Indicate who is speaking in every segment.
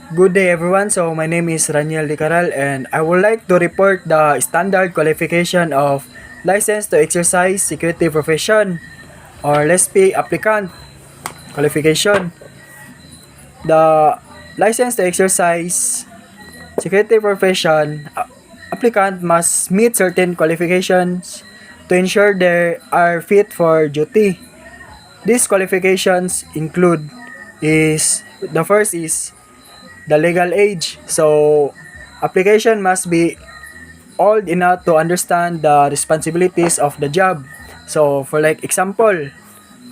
Speaker 1: Good day everyone. So my name is Raniel Dicaral and I would like to report the standard qualification of License to Exercise Security Profession or LESP applicant qualification. The License to Exercise Security Profession applicant must meet certain qualifications to ensure they are fit for duty. These qualifications include is the first is the legal age. So, application must be old enough to understand the responsibilities of the job. So, for like example,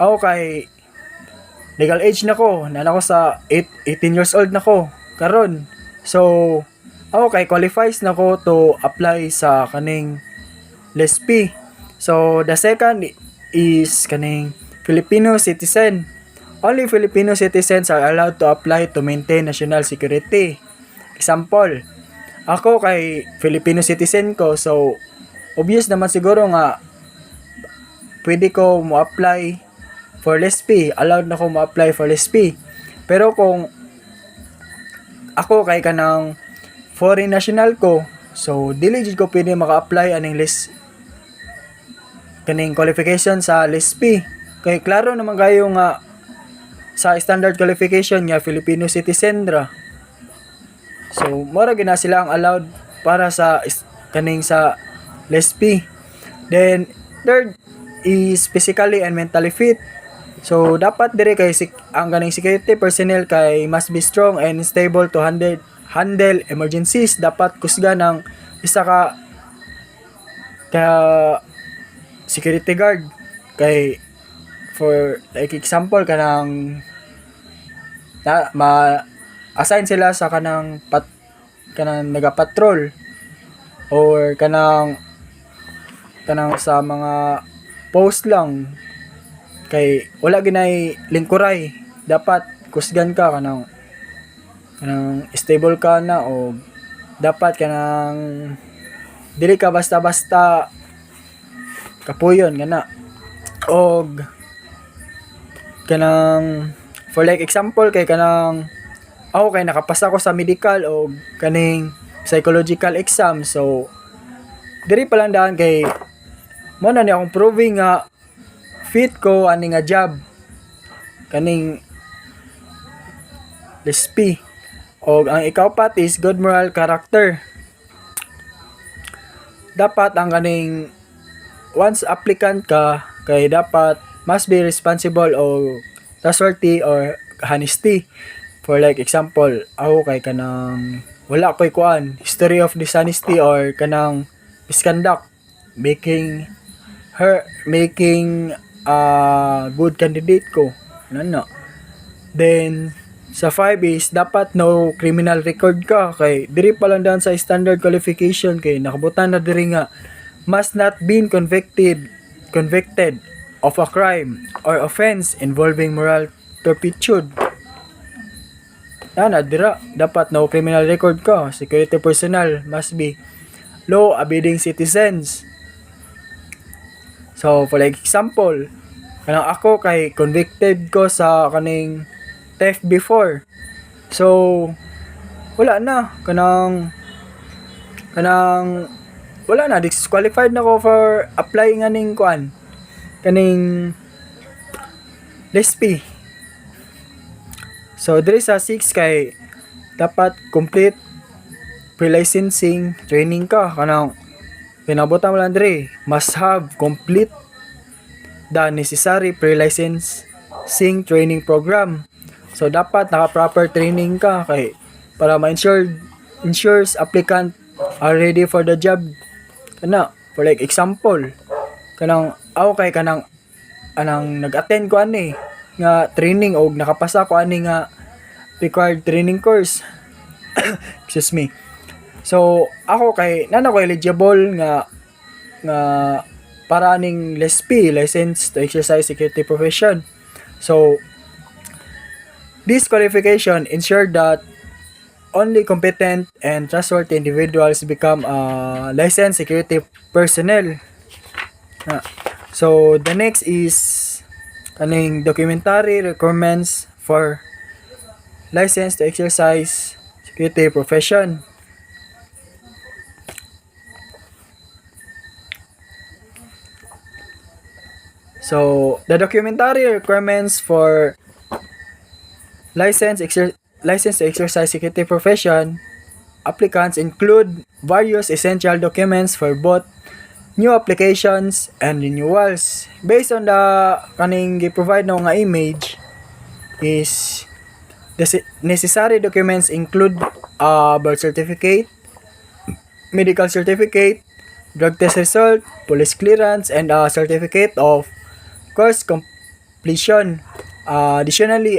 Speaker 1: ako kay legal age na ko, na ako sa 18 years old na ko, karon. So, ako kay qualifies na ko to apply sa kaning LESP. So, the second is kaning Filipino citizen. Only Filipino citizens are allowed to apply to maintain national security. Example, ako kay Filipino citizen ko, so obvious naman siguro nga pwede ko mo-apply for LESP, allowed na ko mo-apply for LESP. Pero kung ako kay kanang foreign national ko, so dili jud ko pwede maka-apply aning kaning qualification sa LESP. Kay klaro naman kayo nga sa standard qualification nga Filipino citizen ra. So mora gina sila ang allowed para sa kaning sa LESP. Then third is physically and mentally fit. So dapat dire kay ang kaning security personnel kay must be strong and stable to handle emergencies. Dapat kusga ng isa ka security guard kay for like example kanang ma-assign sila sa kanang nagapatrol or kanang sa mga post lang kay wala ginay lingkuray, dapat kusgan ka kanang stable ka na o dapat kanang dili ka basta-basta kapuyon kana og kanang for like example kay kanang ako kay nakapasa ko sa medical o kaning psychological exam, so diri pa lang daan kay mo na ni akong proving nga fit ko ani nga job kaning LESP. Og ang ikaapat is good moral character. Dapat ang kaning once applicant ka kay dapat must be responsible o trustworthy or honesty. For like example, ako kay kanang wala ko'y kuan history of dishonesty or kanang misconduct, making good candidate ko. Ano. Then sa 5 is dapat no criminal record ka kay diri pa lang daan sa standard qualification kay nakabutan na diri nga must not been convicted of a crime or offense involving moral turpitude. Dira dapat no criminal record ka. Security personnel must be law-abiding citizens. So for like example, kanang ako kay convicted ko sa kaning theft before. So wala na kanang wala na, disqualified na ko for applying aning kuan kaning LESP. So diri sa 6 kay dapat complete pre-licensing training ka kanang pinabutan mo lang diri must have complete the necessary pre-licensing training program. So dapat naka proper training ka kay para ensures applicant are ready for the job. Kana for like example kanang ako kay kanang nag-attend ko ani nga training o nakapasa ko ani nga required training course. Excuse me. So ako kay nana ko eligible nga para aning LESP, license to exercise security profession. So this qualification ensure that only competent and trustworthy individuals become licensed security personnel. So the next is kaning documentary requirements for license to exercise security profession. So, the documentary requirements for license to exercise security profession applicants include various essential documents for both new applications and renewals. Based on the kaning gi-provide na nga image is the necessary documents include birth certificate, medical certificate, drug test result, police clearance, and a certificate of course completion. Additionally,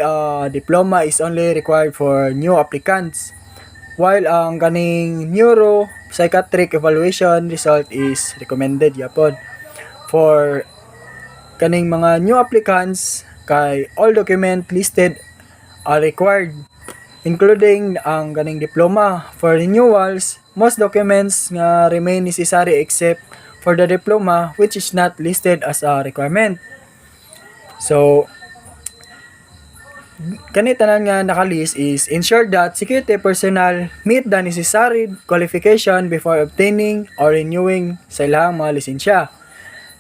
Speaker 1: diploma is only required for new applicants, while ang kaning neuro psychiatric evaluation result is recommended yapon for kaning mga new applicants. Kay all document listed are required, including ang kaning diploma. For renewals, most documents nga remain necessary except for the diploma, which is not listed as a requirement. So, tanan nga nakalist is ensure that security personnel meet the necessary qualification before obtaining or renewing sa ilang mga lisensya.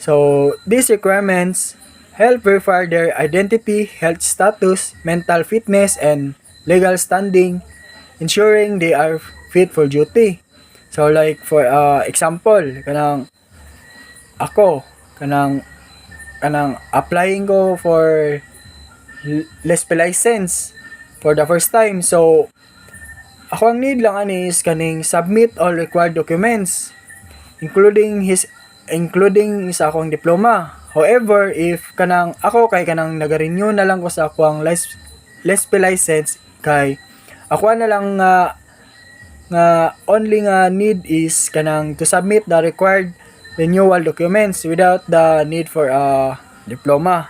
Speaker 1: So, these requirements help verify their identity, health status, mental fitness, and legal standing, ensuring they are fit for duty. So, like for example, kanang ako, kanang applying ko for LSP license for the first time. So, ako ang need lang is kaning submit all required documents, including sa akong diploma. However, if kanang ako kay kanang nag-renew na lang ko sa akong LSP license, kay ako na lang nga only nga need is kanang to submit the required renewal documents without the need for a diploma.